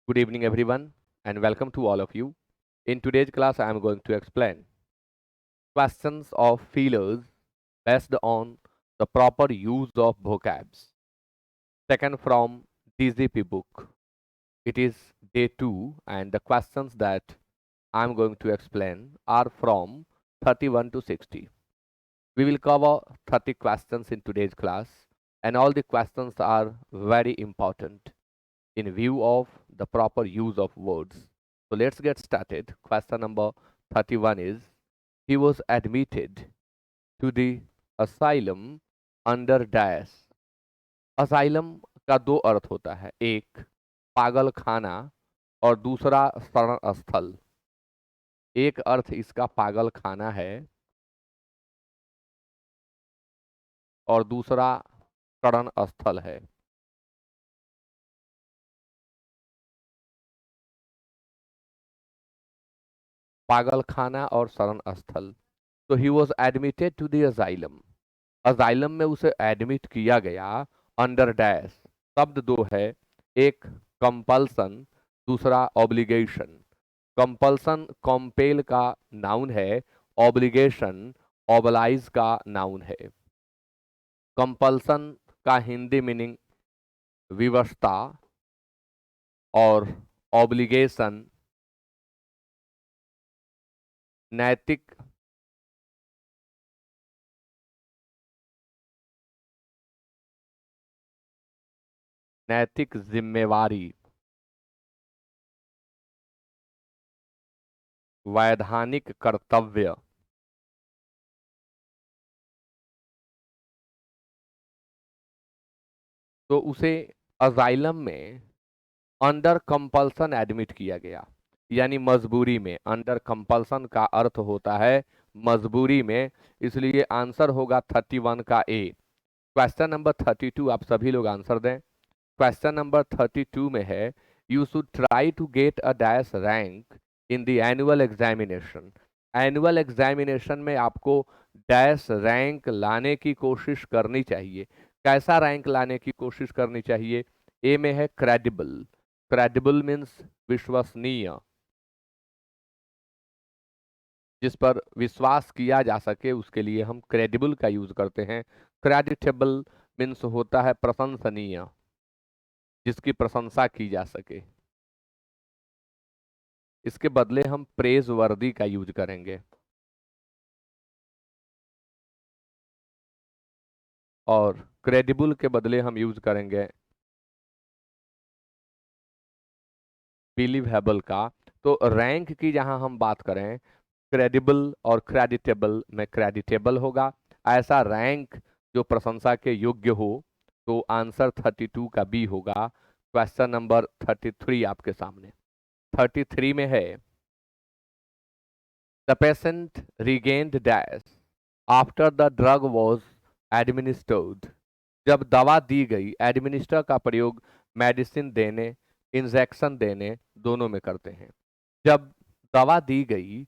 Good evening, everyone, and welcome to all of you. In today's class, I am going to explain questions of feelers based on the proper use of vocabs, taken from DZP book. It is day 2, and the questions that I am going to explain are from 31 to 60. We will cover 30 questions in today's class, and all the questions are very important in view of the proper use of words. So let's get started. Question number 31 is he was admitted to the asylum under dash. asylum का दो अर्थ होता है, एक पागल खाना और दूसरा शरण स्थल। एक अर्थ इसका पागल खाना है और दूसरा शरण स्थल है। पागल खाना और शरण स्थल। तो he was admitted to the asylum. Asylum में उसे एडमिट किया गया अंडर डैश। शब्द दो है, एक कंपल्सन, दूसरा ऑब्लिगेशन। कंपल्सन कॉम्पेल का नाउन है, ऑब्लिगेशन ऑबलाइज का नाउन है। कंपल्सन का हिंदी मीनिंग विवशता और ऑब्लिगेशन नैतिक नैतिक जिम्मेवारी, वैधानिक कर्तव्य। तो उसे अजाइलम में अंडर कंपल्सन एडमिट किया गया, यानी मजबूरी में। अंडर कंपल्सन का अर्थ होता है मजबूरी में, इसलिए आंसर होगा 31 का ए। क्वेश्चन नंबर 32 आप सभी लोग आंसर दें। क्वेश्चन नंबर 32 में है you should try to get a dash rank in the annual examination. Annual examination में आपको डैश रैंक लाने की कोशिश करनी चाहिए। कैसा रैंक लाने की कोशिश करनी चाहिए? ए में है क्रेडिबल। क्रेडिबल मीन्स विश्वसनीय, जिस पर विश्वास किया जा सके उसके लिए हम क्रेडिबल का यूज करते हैं। क्रेडिटेबल मीन्स होता है प्रशंसनीय, जिसकी प्रशंसा की जा सके। इसके बदले हम प्रेज वर्दी का यूज करेंगे और क्रेडिबल के बदले हम यूज करेंगे बिलीवेबल का। तो रैंक की जहां हम बात करें, क्रेडिबल और क्रेडिटेबल में क्रेडिटेबल होगा। ऐसा रैंक जो प्रशंसा के योग्य हो, तो आंसर 32 का बी होगा। क्वेश्चन नंबर 33 आपके सामने। 33 में है the patient regained dash after the drug was administered. जब दवा दी गई, एडमिनिस्टर का प्रयोग मेडिसिन देने, इंजेक्शन देने दोनों में करते हैं। जब दवा दी गई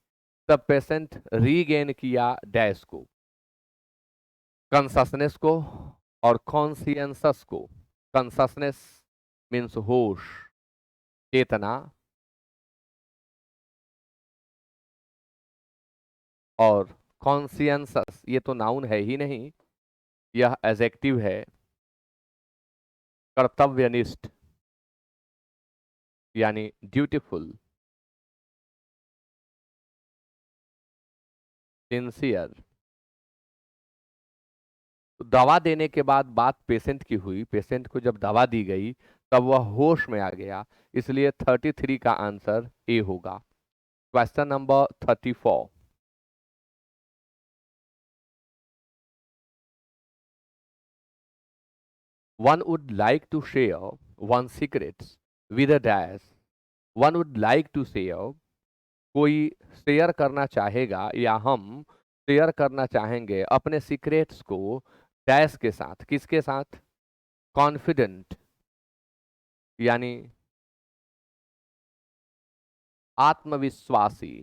तब पेशेंट रीगेन किया डैश को, कंससनेस को और कॉन्सियंसस को। कंससनेस मीन्स होश, चेतना, और कॉन्सियंसस ये तो नाउन है ही नहीं, यह एडजेक्टिव है। कर्तव्यनिष्ठ यानी ड्यूटीफुल, सिंसियर। तो दवा देने के बाद बात पेशेंट की हुई। पेशेंट को जब दवा दी गई तब वह होश में आ गया, इसलिए 33 का आंसर ए होगा। Question number 34। One would like to share one secrets with a dash. One would like to share, कोई शेयर करना चाहेगा या हम शेयर करना चाहेंगे अपने सीक्रेट्स को डैश के साथ। किसके साथ? कॉन्फिडेंट यानी आत्मविश्वासी,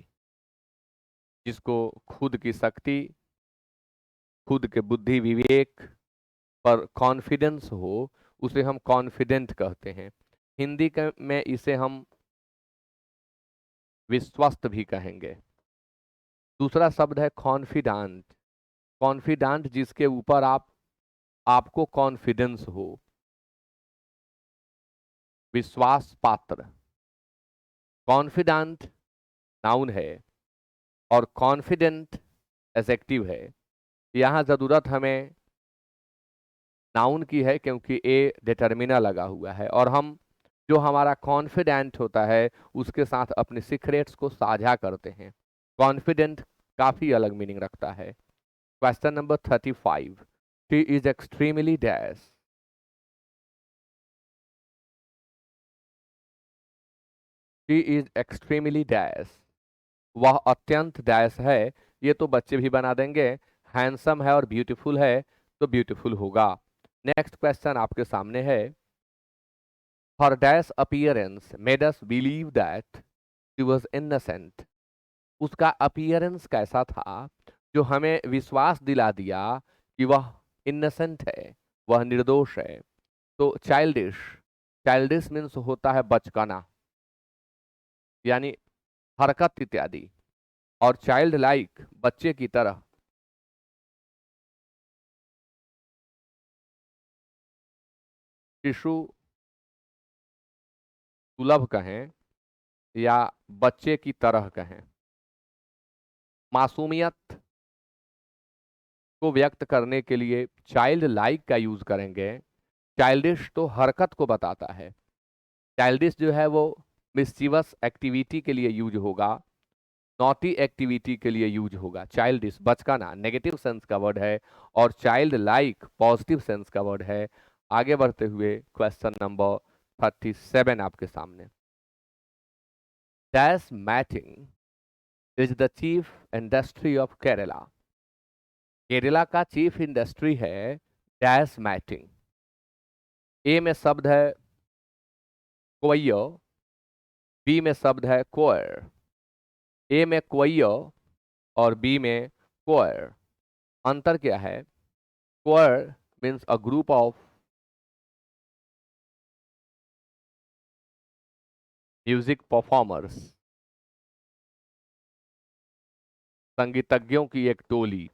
जिसको खुद की शक्ति, खुद के बुद्धि विवेक पर कॉन्फिडेंस हो, उसे हम कॉन्फिडेंट कहते हैं। में इसे हम विश्वस्त भी कहेंगे। दूसरा शब्द है कॉन्फिडेंट। कॉन्फिडेंट जिसके ऊपर आपको कॉन्फिडेंस हो। विश्वास पात्र। कॉन्फिडेंट नाउन है और कॉन्फिडेंट एडजेक्टिव है। यहाँ जरूरत हमें नाउन की है क्योंकि ए डिटर्मिनर लगा हुआ है, और हम जो हमारा कॉन्फिडेंट होता है उसके साथ अपने सीक्रेट्स को साझा करते हैं। कॉन्फिडेंट काफी अलग मीनिंग रखता है। Question number 35। She is extremely dash. She is extremely dash. वह अत्यंत डैश है। ये तो बच्चे भी बना देंगे। हैंडसम है और ब्यूटीफुल है तो ब्यूटीफुल होगा। नेक्स्ट क्वेश्चन आपके सामने है। Her dash appearance made us believe that she was innocent. उसका अपीयरेंस कैसा था जो हमें विश्वास दिला दिया कि वह इनोसेंट है, वह निर्दोष है। तो चाइल्डिश। चाइल्डिश मीन्स होता है बचकाना, यानी हरकत इत्यादि। और चाइल्ड लाइक बच्चे की तरह। शिशु सुलभ कहें या बच्चे की तरह कहें। मासूमियत को व्यक्त करने के लिए चाइल्ड लाइक का यूज करेंगे। चाइल्डिश तो हरकत को बताता है। चाइल्डिश जो है वो मिस्चीवस एक्टिविटी के लिए यूज होगा, नॉटी एक्टिविटी के लिए यूज होगा। चाइल्डिश बचकाना नेगेटिव सेंस का वर्ड है और चाइल्ड लाइक पॉजिटिव सेंस का वर्ड है। आगे बढ़ते हुए क्वेश्चन नंबर 37 आपके सामने। Dash matting is the chief industry of Kerala. Kerala का चीफ इंडस्ट्री है डैश मैटिंग। ए में शब्द है कोय्यो, बी में शब्द है कोयर। ए में कोय्यो और बी में कोयर। अंतर क्या है? Choir means a group of music performers, संगीतज्ञों की एक टोली।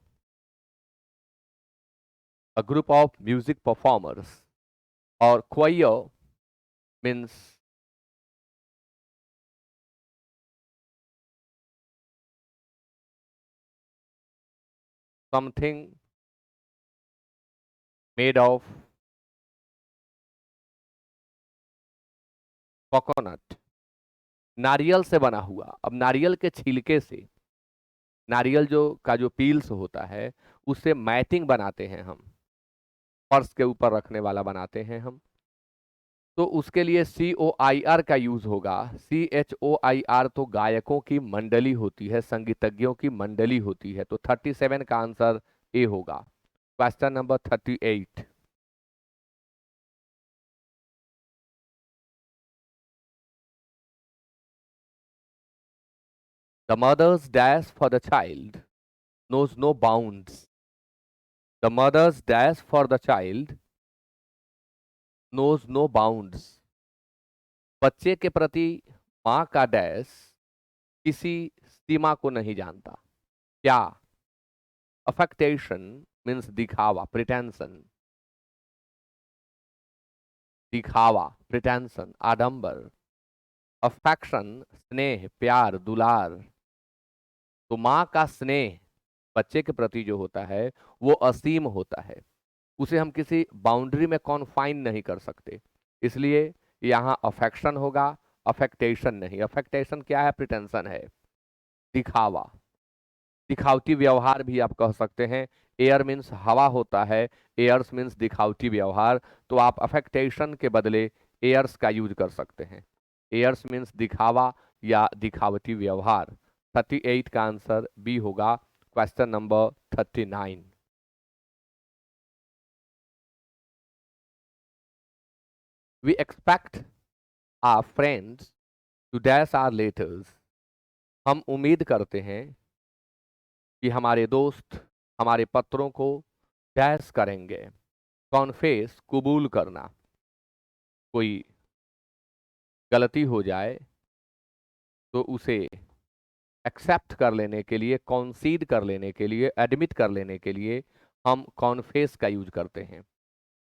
A group of music performers. और coir means something made of coconut. नारियल से बना हुआ। अब नारियल के छिलके से, नारियल जो पील्स होता है उससे मैटिंग बनाते हैं हम, फर्श के ऊपर रखने वाला बनाते हैं हम। तो उसके लिए COIR का यूज होगा। CHOIR तो गायकों की मंडली होती है, संगीतज्ञों की मंडली होती है। तो 37 का आंसर ए होगा। Question number 38। The mothers dash for the child knows no bounds. The mother's dash for the child knows no bounds. बच्चे के प्रति माँ का डैश किसी सीमा को नहीं जानता। क्या? अफेक्टेशन मीन्स दिखावा, प्रिटेंशन। दिखावा, प्रिटेंशन, आडंबर। अफेक्शन स्नेह, प्यार, दुलार। तो माँ का स्नेह बच्चे के प्रति जो होता है वो असीम होता है। उसे हम किसी बाउंड्री में कॉन्फाइन नहीं कर सकते। इसलिए यहाँ अफेक्शन होगा, अफेक्टेशन नहीं। अफेक्टेशन क्या है? प्रिटेंशन है, दिखावा, दिखावटी व्यवहार भी आप कह सकते हैं। एयर मीन्स हवा होता है, एयर्स मीन्स दिखावटी व्यवहार। तो आप अफेक्टेशन के बदले एयर्स का यूज कर सकते हैं। एयर्स मीन्स दिखावा या दिखावटी व्यवहार। 38 का आंसर बी होगा। Question number 39। We expect our friends to dash our letters. हम उम्मीद करते हैं कि हमारे दोस्त हमारे पत्रों को डैश करेंगे। कॉन्फेस कबूल करना। कोई गलती हो जाए तो उसे एक्सेप्ट कर लेने के लिए, कॉन्सीड कर लेने के लिए, एडमिट कर लेने के लिए हम कॉन्फेस का यूज करते हैं।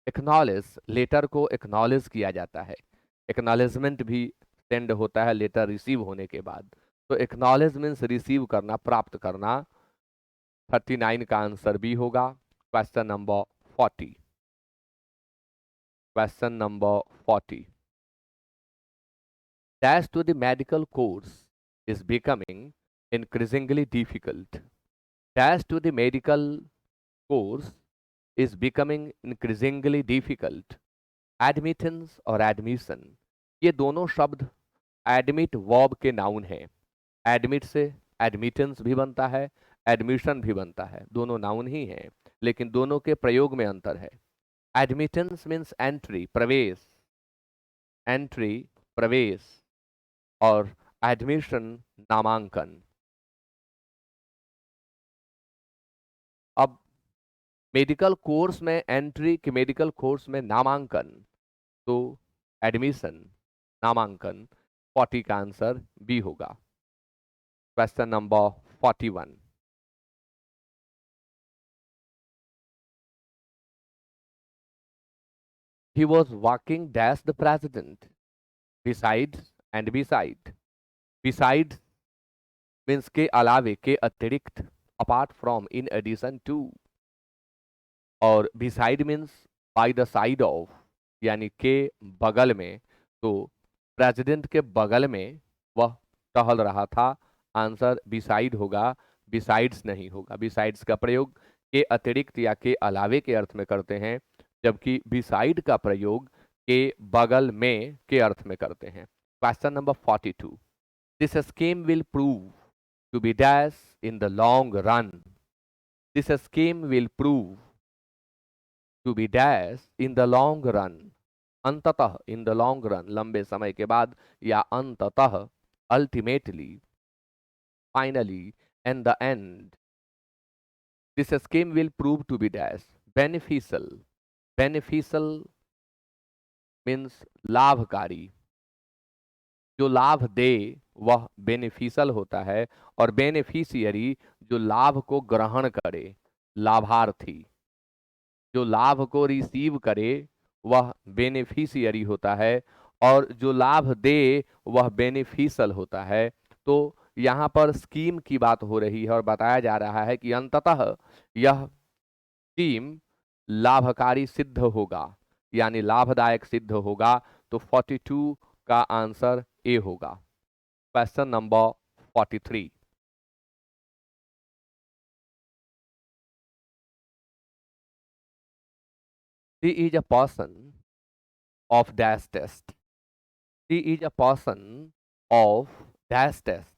एक्नॉलेज, लेटर को एक्नॉलेज किया जाता है। एक्नॉलेजमेंट भी सेंड होता है लेटर रिसीव होने के बाद। तो एक्नॉलेज मीन्स रिसीव करना, प्राप्त करना। 39 का आंसर बी होगा। Question number 40। Question number 40। Dash to the medical course is becoming increasingly difficult. Dash to the medical course is becoming increasingly difficult. Admittance और admission, ये दोनों शब्द admit verb के नाउन हैं। admit से admittance भी बनता है, admission भी बनता है, दोनों नाउन ही हैं, लेकिन दोनों के प्रयोग में अंतर है। admittance means entry, प्रवेश, entry प्रवेश, और एडमिशन नामांकन। अब मेडिकल कोर्स में एंट्री के, मेडिकल कोर्स में नामांकन, तो एडमिशन, नामांकन। 40 का आंसर बी होगा। Question number 41। He was walking dash the president, besides and beside. Besides means के अलावे, के अतिरिक्त, apart from, in addition to, और beside means by the side of, यानी के बगल में। तो प्रेसिडेंट के बगल में वह टहल रहा था, आंसर बिसाइड होगा, बिसाइड्स नहीं होगा। बिसाइड्स का प्रयोग के अतिरिक्त या के अलावे के अर्थ में करते हैं, जबकि बिसाइड का प्रयोग के बगल में के अर्थ में करते हैं। Question number 42। This scheme will prove to be dash in the long run. This scheme will prove to be dash in the long run. अंततः, इन द लॉन्ग रन, लंबे समय के बाद, या अंततः, ultimately, finally, and the end. This scheme will prove to be dash beneficial. Beneficial means लाभकारी, जो लाभ दे वह बेनिफिशियल होता है, और बेनिफिशियरी जो लाभ को ग्रहण करे, लाभार्थी। जो लाभ को रिसीव करे वह बेनिफिशियरी होता है, और जो लाभ दे वह बेनिफिशियल होता है। तो यहाँ पर स्कीम की बात हो रही है और बताया जा रहा है कि अंततः यह स्कीम लाभकारी सिद्ध होगा, यानी लाभदायक सिद्ध होगा। तो 42 का आंसर ए होगा। Question number 43। He is a person of dash test. He is a person of dash test.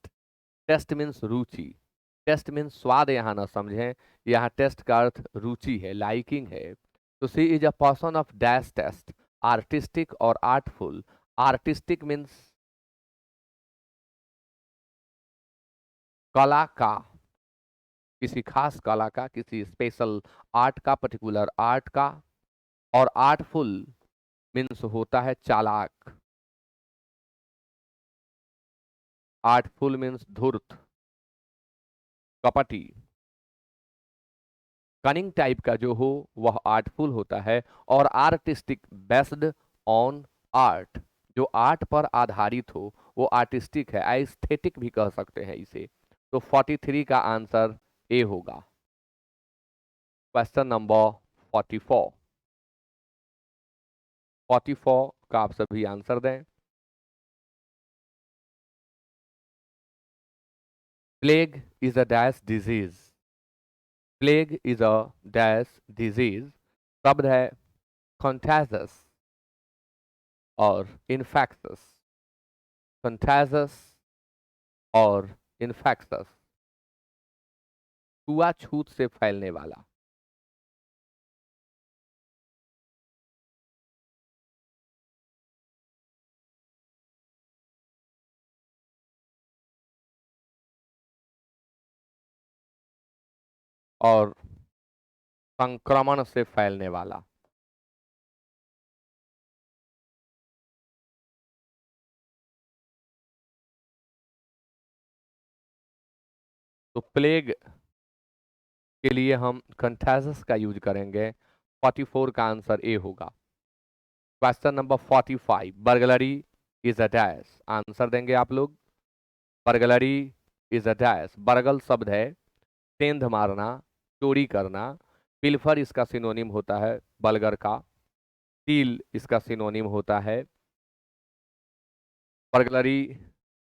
Test means रुचि। टेस्ट मीन्स स्वाद, यहाँ ना समझें, यहाँ टेस्ट का अर्थ रुचि है, लाइकिंग है। तो she is a person of dash taste, artistic और आर्टफुल। आर्टिस्टिक मीन्स कला का, किसी खास कला का, किसी स्पेशल आर्ट का, पर्टिकुलर आर्ट का। और आर्टफुल मीन्स होता है चालाक। आर्टफुल मीन्स धूर्त, कपटी। कनिंग टाइप का जो हो वह आर्टफुल होता है। और आर्टिस्टिक बेस्ड ऑन आर्ट, जो आर्ट पर आधारित हो वो आर्टिस्टिक है, एस्थेटिक भी कह सकते हैं इसे। तो 43 का आंसर ए होगा। Question number 44। 44 का आप सभी आंसर दें। Plague is a dash disease. Plague is a dash disease. शब्द है कंटाजियस और इन्फेक्शस। कंटाजियस और इन्फेक्शस, छुआछूत से फैलने वाला। और संक्रमण से फैलने वाला। तो प्लेग के लिए हम कंटाजियस का यूज करेंगे। 44 का आंसर ए होगा। Question number 45, burglary is a dash. Answer देंगे आप लोग। Burglary is a dash. Burgle शब्द है सेंध मारना, चोरी करना। पिल्फर इसका सिनोनिम होता है बलगर का। स्टील इसका सिनोनिम होता है। बर्गलरी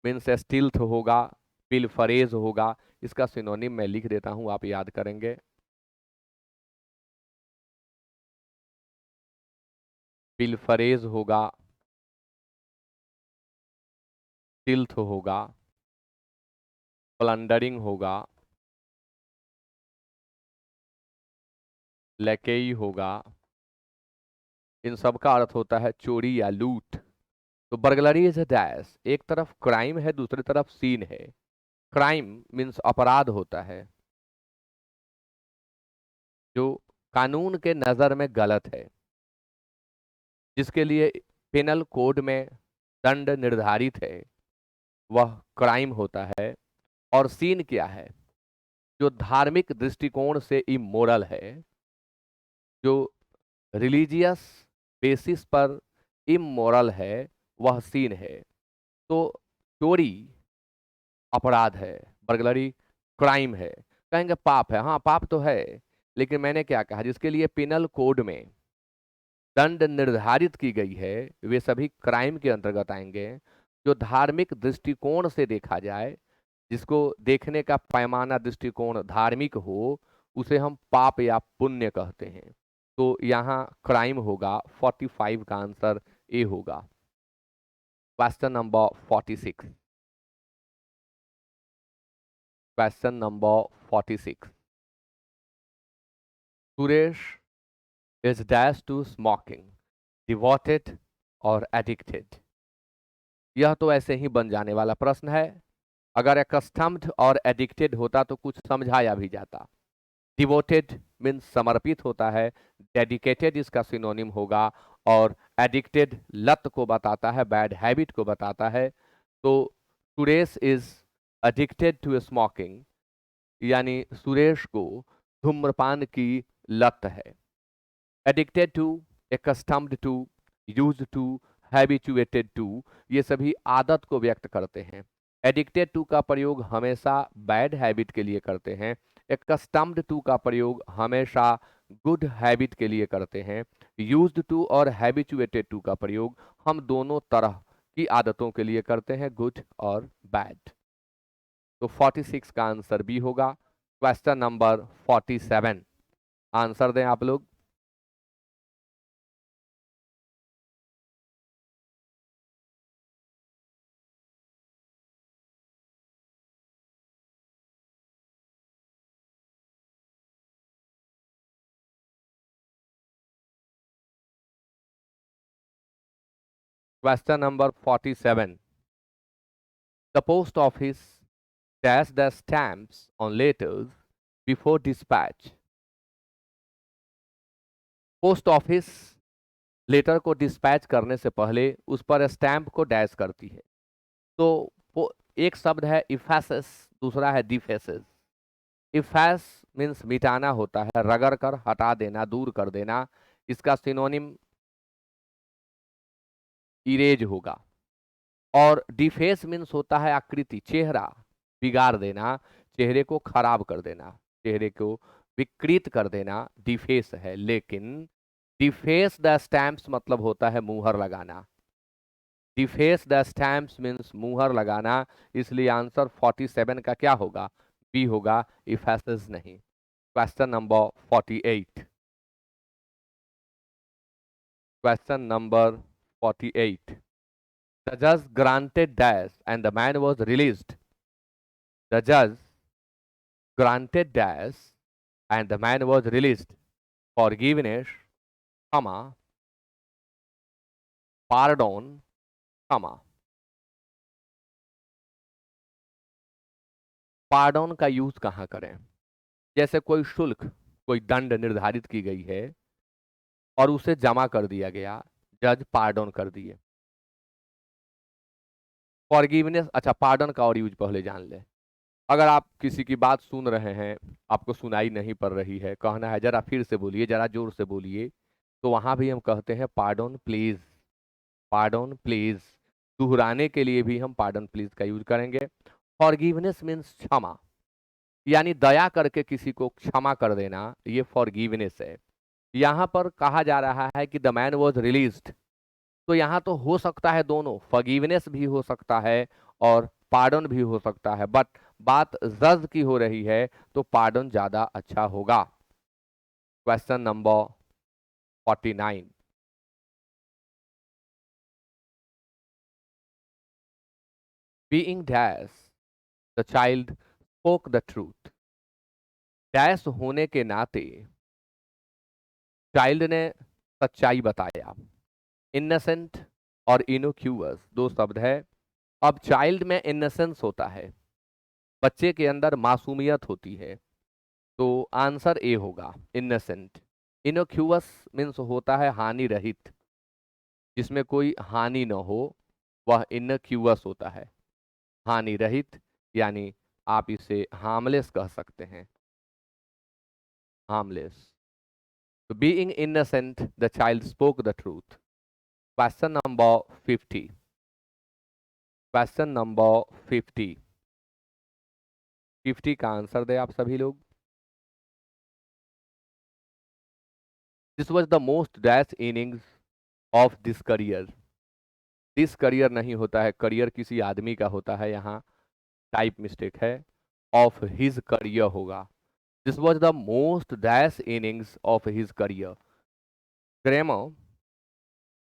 मीन्स स्टील्थ होगा, पिल्फरेज होगा। इसका सिनोनिम मैं लिख देता हूं, आप याद करेंगे। पिल्फरेज होगा, स्टील्थ होगा, प्लंडरिंग होगा, लैकेई होगा। इन सब का अर्थ होता है चोरी या लूट। तो बर्गलरी इज अ डैश, एक तरफ क्राइम है, दूसरी तरफ सीन है। क्राइम मीन्स अपराध होता है जो कानून के नजर में गलत है, जिसके लिए पेनल कोड में दंड निर्धारित है, वह क्राइम होता है। और सीन क्या है? जो धार्मिक दृष्टिकोण से इमोरल है, जो रिलीजियस बेसिस पर इमोरल है, वह सीन है। तो चोरी अपराध है, बर्गलरी क्राइम है। कहेंगे पाप है, हाँ पाप तो है, लेकिन मैंने क्या कहा, जिसके लिए पिनल कोड में दंड निर्धारित की गई है, वे सभी क्राइम के अंतर्गत आएंगे। जो धार्मिक दृष्टिकोण से देखा जाए, जिसको देखने का पैमाना दृष्टिकोण धार्मिक हो, उसे हम पाप या पुण्य कहते हैं। तो यहाँ क्राइम होगा। 45 का आंसर ए होगा। Question number 46। Question number 46, Suresh is dash to smoking, devoted और एडिक्टेड। यह तो ऐसे ही बन जाने वाला प्रश्न है। अगर एकस्टम्ड और एडिक्टेड होता तो कुछ समझाया भी जाता। डिवोटेड मीन्स समर्पित होता है, डेडिकेटेड इसका सिनोनिम होगा, और एडिक्टेड लत को बताता है, बैड हैबिट को बताता है। तो Suresh is addicted to smoking, यानी सुरेश को धूम्रपान की लत है। Addicted to, accustomed to, use to, habituated to, ये सभी आदत को व्यक्त करते हैं। एडिक्टेड टू का प्रयोग हमेशा बैड हैबिट के लिए करते हैं। एकस्टम्ड टू का प्रयोग हमेशा गुड हैबिट के लिए करते हैं। यूज्ड टू और हैबिचुएटेड टू का प्रयोग हम दोनों तरह की आदतों के लिए करते हैं, गुड और बैड। तो 46 का आंसर बी होगा। क्वेश्चन नंबर 47, आंसर दें आप लोग। Question number 47. The post office dash the stamps on letters before dispatch. Post office letter को डिस्पैच करने से पहले उस पर स्टैंप को डैश करती है। तो एक शब्द है इफेसिस, दूसरा है डिफेसिस। इफेस मीन्स मिटाना होता है, रगड़ कर हटा देना, दूर कर देना। इसका सिनोनिम इरेज होगा। और डिफेस मीन्स होता है आकृति, चेहरा बिगाड़ देना, चेहरे को खराब कर देना, चेहरे को विकृत कर देना डिफेस है। लेकिन डिफेस द स्टैम्प्स मतलब होता है मुहर लगाना। डिफेस द स्टैम्प्स मीन्स मुहर लगाना। इसलिए आंसर 47 का क्या होगा? बी होगा, इफेसिस नहीं। Question number 48। Question number 48, the judge granted dash and the man was released. The judge granted dash and the man was released. Forgiveness, comma, pardon, comma. Pardon का use कहाँ करें? जैसे कोई शुल्क, कोई दंड निर्धारित की गई है और उसे जमा कर दिया गया, जज पार्डन कर दिए। फॉरगिवनेस, अच्छा पार्डन का और यूज पहले जान ले। अगर आप किसी की बात सुन रहे हैं, आपको सुनाई नहीं पड़ रही है, कहना है जरा फिर से बोलिए, जरा जोर से बोलिए, तो वहां भी हम कहते हैं पार्डन प्लीज। पार्डन प्लीज, दोहराने के लिए भी हम पार्डन प्लीज का यूज करेंगे। फॉरगिवनेस मीन्स क्षमा, यानी दया करके किसी को क्षमा कर देना, ये फॉरगिवनेस है। यहाँ पर कहा जा रहा है कि द मैन वॉज रिलीज्ड, तो यहाँ तो हो सकता है दोनों, फॉरगिवनेस भी हो सकता है और पार्डन भी हो सकता है, बट बात जज की हो रही है तो पार्डन ज्यादा अच्छा होगा। Question number 49। Being dash the child spoke the truth. Dash होने के नाते चाइल्ड ने सच्चाई बताया। इनसेंट और इनोक्यूअस दो शब्द है। अब चाइल्ड में इनसेंस होता है, बच्चे के अंदर मासूमियत होती है, तो आंसर ए होगा, इनसेंट। इनोक्यूअस मीन्स होता है हानि रहित, जिसमें कोई हानि न हो, वह इनक्यूअस होता है। हानि रहित यानी आप इसे हार्मलेस कह सकते हैं, हार्मलेस। तो being innocent the child spoke the truth. Question number 50। Question number 50। 50 का आंसर दे आप सभी लोग। This was the most dash innings of this career. This career नहीं होता है, करियर किसी आदमी का होता है, यहाँ टाइप मिस्टेक है, ऑफ हिज करियर होगा। This was the most dash innings of his career. Grammar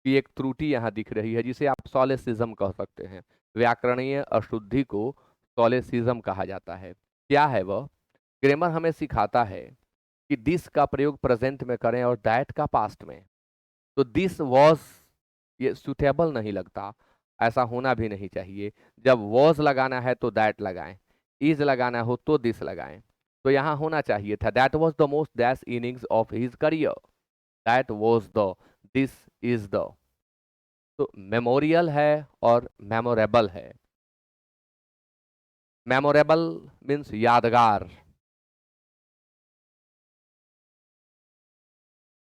की एक त्रुटि यहाँ दिख रही है, जिसे आप सॉलेसिज्म कह सकते हैं। व्याकरणीय अशुद्धि को सॉलेसिज्म कहा जाता है। क्या है वह? ग्रामर हमें सिखाता है कि दिस का प्रयोग प्रेजेंट में करें और दैट का पास्ट में। तो दिस वॉज, ये सुटेबल नहीं लगता, ऐसा होना भी नहीं चाहिए। जब वॉज लगाना है तो दैट लगाएं, इज लगाना हो तो दिस लगाएं। तो यहाँ होना चाहिए था that was the most dash innings of his career, that was the, this is the. तो मेमोरियल है और मेमोरेबल है। मेमोरेबल मीन्स यादगार,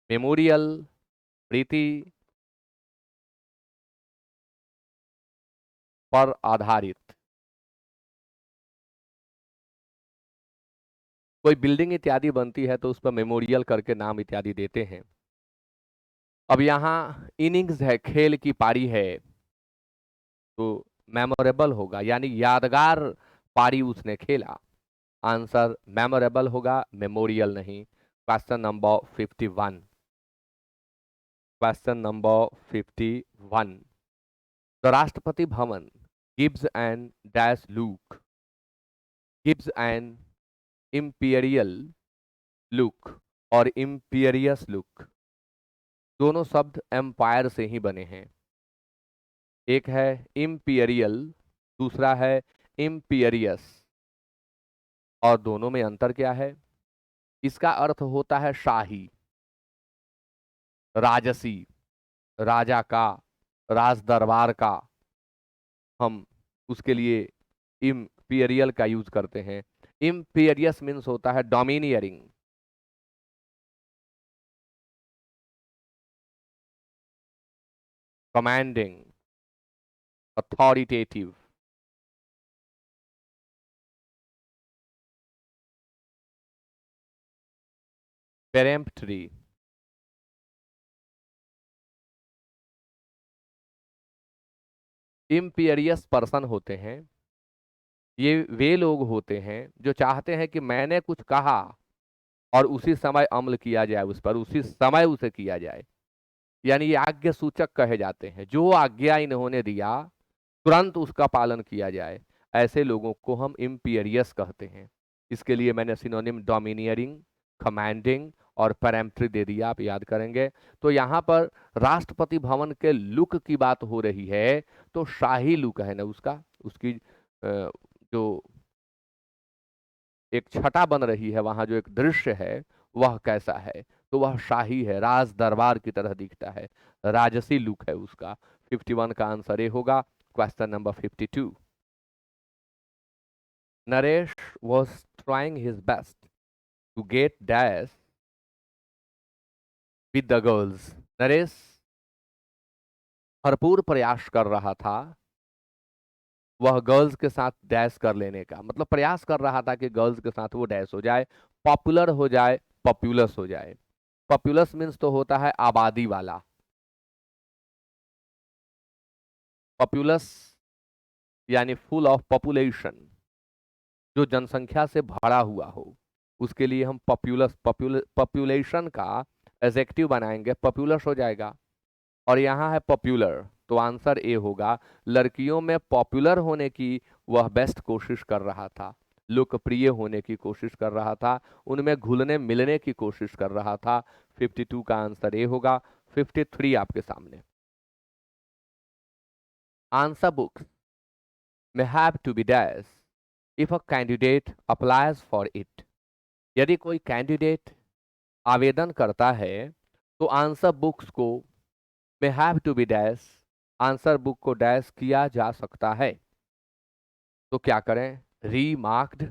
मेमोरियल प्रीति पर आधारित। कोई बिल्डिंग इत्यादि बनती है तो उस पर मेमोरियल करके नाम इत्यादि देते हैं। अब यहाँ इनिंग्स है, खेल की पारी है, तो मेमोरेबल होगा, यानी यादगार पारी उसने खेला। आंसर मेमोरेबल होगा, मेमोरियल नहीं। Question number 51। Question number 51। The Rashtrapati Bhavan gives an dash look, gives an imperial look और इंपीरियस लुक, दोनों शब्द एम्पायर से ही बने हैं। एक है इंपीरियल, दूसरा है इंपीरियस, और दोनों में अंतर क्या है? इसका अर्थ होता है शाही, राजसी, राजा का, राज दरबार का। हम उसके लिए इंपीरियल का यूज करते हैं। इंपीरियस मीन्स होता है domineering, commanding, authoritative. Peremptory. Imperious person होते हैं, ये वे लोग होते हैं जो चाहते हैं कि मैंने कुछ कहा और उसी समय अमल किया जाए, उस पर उसी समय उसे किया जाए, यानी ये आज्ञा सूचक कहे जाते हैं। जो आज्ञा इन्होंने दिया तुरंत उसका पालन किया जाए, ऐसे लोगों को हम इंपीरियस कहते हैं। इसके लिए मैंने सिनोनिम डोमिनियरिंग, कमांडिंग और पेरेम्प्टरी दे दिया, आप याद करेंगे। तो यहाँ पर राष्ट्रपति भवन के लुक की बात हो रही है, तो शाही लुक है ना उसका, उसकी जो एक छटा बन रही है वहां, जो एक दृश्य है वह कैसा है? तो वह शाही है, राज दरबार की तरह दिखता है, राजसी लुक है उसका। 51 का आंसर ए होगा। Question number 52। Naresh was trying his best to get dash with the girls. Naresh भरपूर प्रयास कर रहा था वह गर्ल्स के साथ डैश कर लेने का, मतलब प्रयास कर रहा था कि गर्ल्स के साथ वो डैश हो जाए, पॉपुलर हो जाए, पॉपुलस हो जाए। पॉपुलस मीन्स तो होता है आबादी वाला, पॉपुलस यानी फुल ऑफ पॉपुलेशन, जो जनसंख्या से भरा हुआ हो, उसके लिए हम पॉपुलेशन का एडजेक्टिव बनाएंगे, पॉपुलस हो जाएगा। और यहाँ है पॉपुलर, तो आंसर ए होगा। लड़कियों में पॉपुलर होने की वह बेस्ट कोशिश कर रहा था, लोकप्रिय होने की कोशिश कर रहा था, उनमें घुलने मिलने की कोशिश कर रहा था। 52 का आंसर ए होगा। 53 आपके सामने। Answer books may have to be dash if a candidate applies for it। यदि कोई कैंडिडेट आवेदन करता है तो आंसर बुक्स को may have to be dash, answer book को डैश किया जा सकता है। तो क्या करें? रीमार्क्ड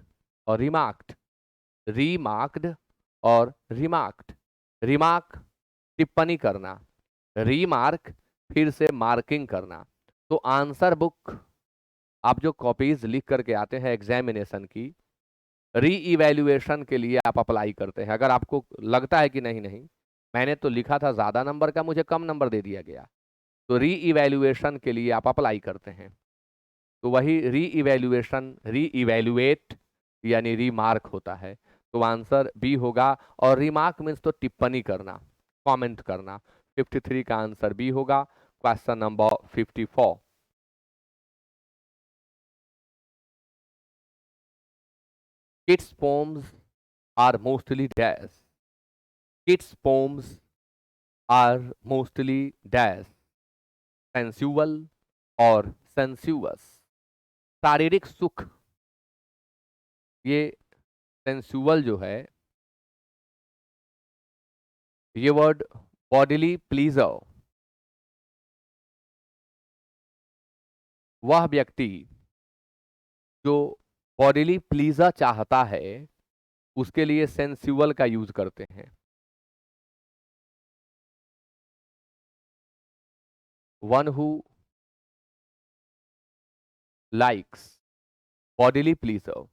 और रिमार्क्ड, रीमार्क्ड और रिमार्क्ड। रिमार्क टिप्पणी करना, रीमार्क फिर से मार्किंग करना। तो आंसर बुक आप जो कॉपीज लिख करके आते हैं एग्जामिनेशन की, री इवेल्युएशन के लिए आप अप्लाई करते हैं। अगर आपको लगता है कि नहीं नहीं मैंने तो लिखा था ज्यादा नंबर का, मुझे कम नंबर दे दिया गया, तो री इवेल्युएशन के लिए आप अप्लाई करते हैं। तो वही री इवेल्युएशन, री इवेल्युएट यानी रीमार्क होता है। तो आंसर बी होगा। और रिमार्क मीन्स तो टिप्पणी करना, कमेंट करना। 53 का आंसर बी होगा। Question number 54। Kids poems are mostly dash, kids poems are mostly dash, sensual और सेंसुअस। शारीरिक सुख, ये सेंसुअल जो है ये वर्ड बॉडीली प्लीजर, वह व्यक्ति जो बॉडीली प्लीजर चाहता है उसके लिए सेंसुअल का यूज करते हैं। One who likes bodily pleaser.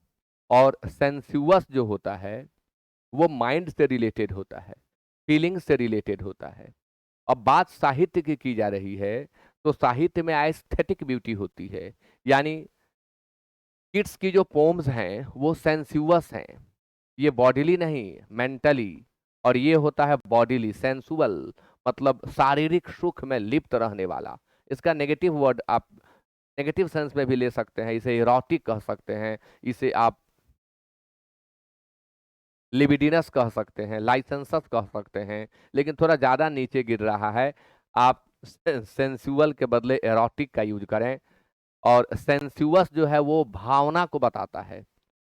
और सेंसुअस जो होता है वो माइंड से रिलेटेड होता है, फीलिंग से रिलेटेड होता है। अब बात साहित्य की जा रही है तो साहित्य में एस्थेटिक ब्यूटी होती है, यानी किड्स की जो पोम्स हैं वो सेंसुअस हैं, ये बॉडीली नहीं मेंटली। और ये होता है बॉडीली, सेंसुअल मतलब शारीरिक सुख में लिप्त रहने वाला। इसका नेगेटिव वर्ड आप नेगेटिव सेंस में भी ले सकते हैं, इसे इरोटिक कह सकते हैं, इसे आप लिबिडिनस कह सकते हैं, लाइसेंसस कह सकते हैं, लेकिन थोड़ा ज़्यादा नीचे गिर रहा है। आप सेंसुअल के बदले एरोटिक का यूज करें। और सेंसुअस जो है वो भावना को बताता है।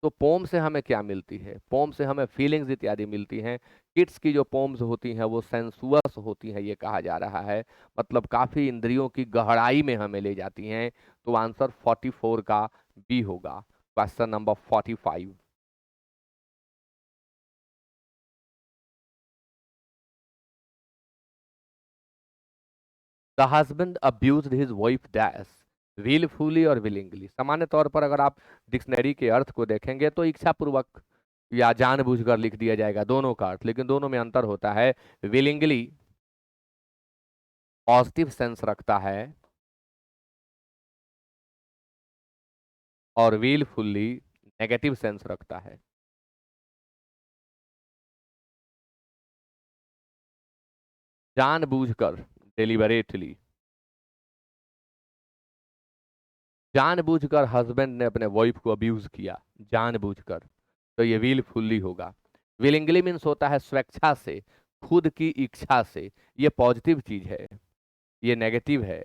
तो पोम से हमें क्या मिलती है? पोम से हमें फीलिंग्स इत्यादि मिलती हैं। किड्स की जो पोम्स होती हैं वो सेंसुअस होती हैं, ये कहा जा रहा है, मतलब काफी इंद्रियों की गहराई में हमें ले जाती हैं। तो आंसर 44 का बी होगा। Question number 45। The husband abused his wife dash wilfully और विलिंगली। सामान्य तौर पर अगर आप डिक्शनरी के अर्थ को देखेंगे तो इच्छापूर्वक या जानबूझकर लिख दिया जाएगा दोनों का अर्थ, लेकिन दोनों में अंतर होता है। विलिंगली पॉजिटिव सेंस रखता है और विलफुली नेगेटिव सेंस रखता है। जानबूझकर डेलिबरेटली, जानबूझकर हस्बैंड ने अपने वाइफ को अब्यूज किया, जानबूझकर, तो ये विलफुली होगा। विलिंगली मीन्स होता है स्वेच्छा से, खुद की इच्छा से, ये पॉजिटिव चीज है, ये नेगेटिव है।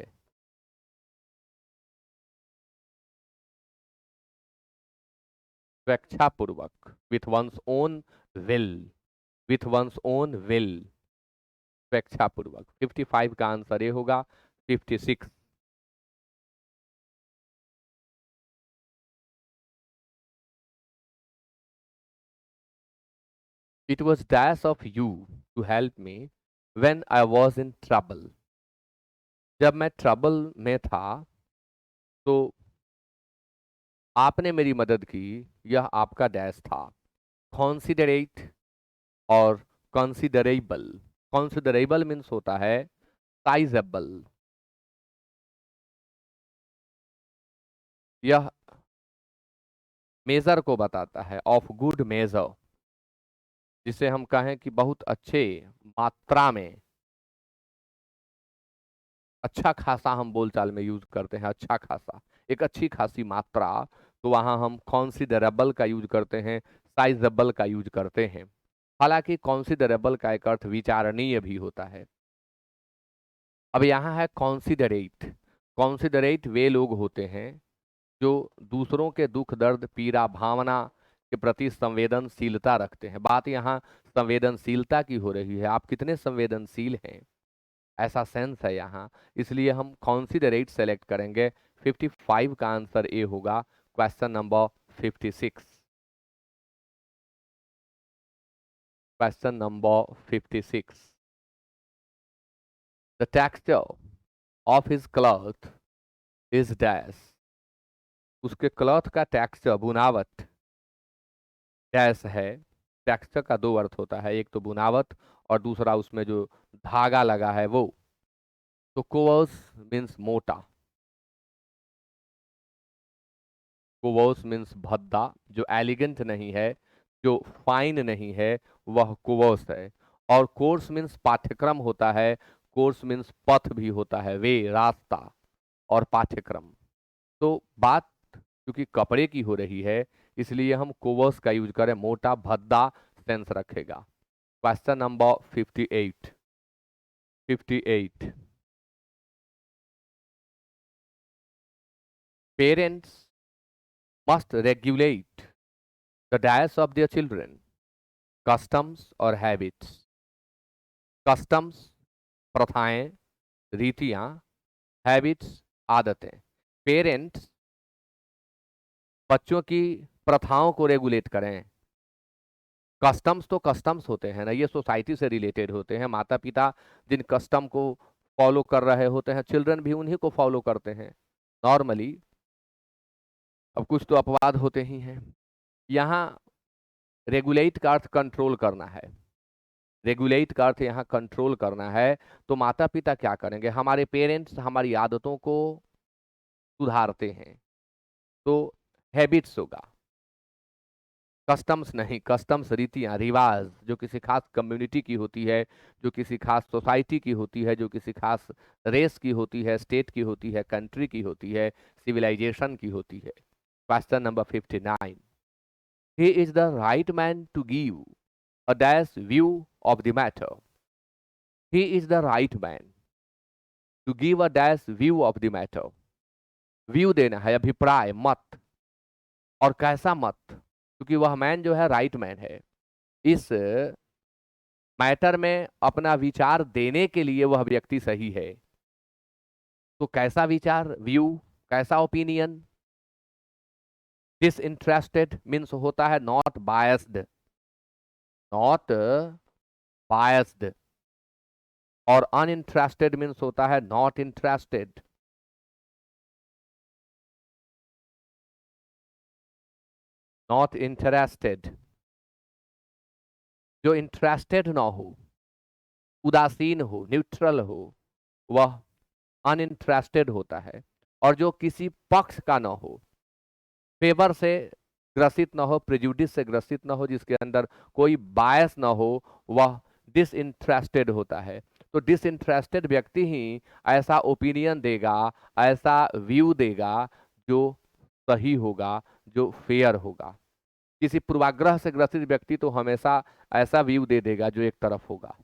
स्वेच्छापूर्वक, with one's own will, with one's own will, स्वेच्छापूर्वक। 55 का आंसर ये होगा। 56। It was dash of you to help me when I was in trouble. जब मैं ट्रबल में था तो आपने मेरी मदद की, यह आपका डैश था। कॉन्सिडरेट और कंसिडरेबल। कंसिडरेबल मीन्स होता है साइजेबल। यह मेजर को बताता है, ऑफ गुड मेजर, जिसे हम कहें कि बहुत अच्छे मात्रा में, अच्छा खासा हम बोलचाल में यूज करते हैं, अच्छा खासा, एक अच्छी खासी मात्रा। तो वहां हम कॉन्सिडरेबल का यूज करते हैं, साइजेबल का यूज करते हैं। हालांकि कॉन्सिडरेबल का एक अर्थ विचारणीय भी होता है। अब यहाँ है कॉन्सिडरेट। कॉन्सिडरेट वे लोग होते हैं जो दूसरों के दुख दर्द पीड़ा भावना के प्रति संवेदनशीलता रखते हैं। बात यहाँ संवेदनशीलता की हो रही है, आप कितने संवेदनशील हैं, ऐसा सेंस है यहाँ, इसलिए हम कॉन्सिडरेट सेलेक्ट करेंगे। 55 का आंसर ए होगा। Question number 56। Question number 56। The texture of his cloth is dash. उसके क्लॉथ का टेक्सचर, बुनावट, डैश है। टेक्सचर का दो अर्थ होता है, एक तो बुनावट और दूसरा उसमें जो धागा लगा है वो। तो कोवर्स मीन्स मोटा, कोवर्स मीन्स भद्दा, जो एलिगेंट नहीं है, जो फाइन नहीं है, वह कोवर्स है। और कोर्स मीन्स पाठ्यक्रम होता है, कोर्स मीन्स पथ भी होता है, वे रास्ता, और पाठ्यक्रम। तो बात क्योंकि कपड़े की हो रही है, इसलिए हम कोवर्स का यूज करें, मोटा भद्दा सेंस रखेगा। Question number 58। 58। Parents must regulate the diets of their children, customs और हैबिट्स। कस्टम्स प्रथाएं, रीतियां, हैबिट्स आदतें। पेरेंट्स बच्चों की प्रथाओं को रेगुलेट करें। कस्टम्स तो कस्टम्स होते हैं ना, ये सोसाइटी से रिलेटेड होते हैं। माता पिता जिन कस्टम को फॉलो कर रहे होते हैं, चिल्ड्रन भी उन्हीं को फॉलो करते हैं नॉर्मली। अब कुछ तो अपवाद होते ही हैं। यहाँ रेगुलेट का अर्थ कंट्रोल करना है। रेगुलेट का अर्थ यहाँ कंट्रोल करना है। तो माता पिता क्या करेंगे, हमारे पेरेंट्स हमारी आदतों को सुधारते हैं, तो हैबिट्स होगा, कस्टम्स नहीं। कस्टम्स रीतियां, रिवाज, जो किसी खास कम्युनिटी की होती है, जो किसी खास सोसाइटी की होती है, जो किसी खास रेस की होती है, स्टेट की होती है, कंट्री की होती है, सिविलाइजेशन की होती है। Question number 59। He is the right man to give a dash view of the matter. He is the right man to give a dash view of the matter. View देना है, अभिप्राय, मत। और कैसा मत, क्योंकि वह मैन जो है राइट मैन है, इस मैटर में अपना विचार देने के लिए वह व्यक्ति सही है। तो कैसा विचार, व्यू, कैसा ओपिनियन। डिसइंटरेस्टेड मीन्स होता है नॉट बायस्ड, नॉट बायस्ड। और अनइंटरेस्टेड मीन्स होता है नॉट इंटरेस्टेड। Not interested. जो इंटरेस्टेड ना हो, उदासीन हो, न्यूट्रल हो, वह अनइंटरेस्टेड होता है। और जो किसी पक्ष का ना हो, फेवर से ग्रसित ना हो, प्रेजुडिस से ग्रसित ना हो, जिसके अंदर कोई बायस ना हो, वह डिसइंटरेस्टेड होता है। तो डिसइंटरेस्टेड व्यक्ति ही ऐसा ओपिनियन देगा, ऐसा व्यू देगा जो सही होगा, जो फेयर होगा। किसी पूर्वाग्रह से ग्रसित व्यक्ति तो हमेशा ऐसा व्यू दे देगा जो एक तरफ होगा,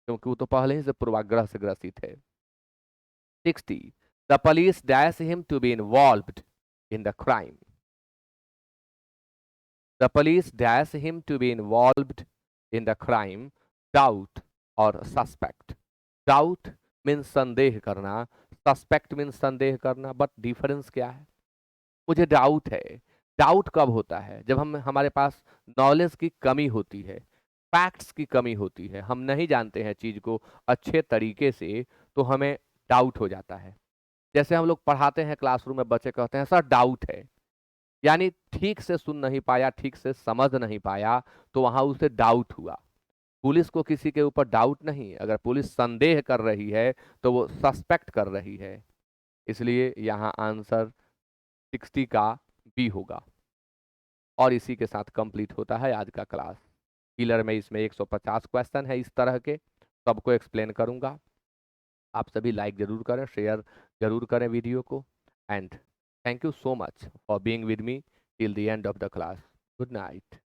क्योंकि वो तो पहले ही से पूर्वाग्रह से ग्रसित है। 60. The police dash him to be involved in the crime. The police dash him to be involved in the crime. Doubt और suspect. Doubt means संदेह करना, suspect means संदेह करना, बट डिफरेंस क्या है? मुझे डाउट है। डाउट कब होता है? जब हमारे पास नॉलेज की कमी होती है। फैक्ट्स की कमी होती है, हम नहीं जानते हैं चीज को अच्छे तरीके से, तो हमें डाउट हो जाता है। जैसे हम लोग पढ़ाते हैं क्लासरूम में, बच्चे कहते हैं सर डाउट है, यानी ठीक से सुन नहीं पाया, ठीक से समझ नहीं पाया, तो वहां उसे डाउट हुआ। पुलिस को किसी के ऊपर डाउट नहीं, अगर पुलिस संदेह कर रही है तो वो सस्पेक्ट कर रही है। इसलिए यहाँ आंसर 60 का बी होगा। और इसी के साथ कंप्लीट होता है आज का क्लास। किलर में इसमें 150 क्वेश्चन है इस तरह के, सबको एक्सप्लेन करूंगा। आप सभी लाइक जरूर करें, शेयर जरूर करें वीडियो को। And thank you so much for being with me till the end of the class. Good night.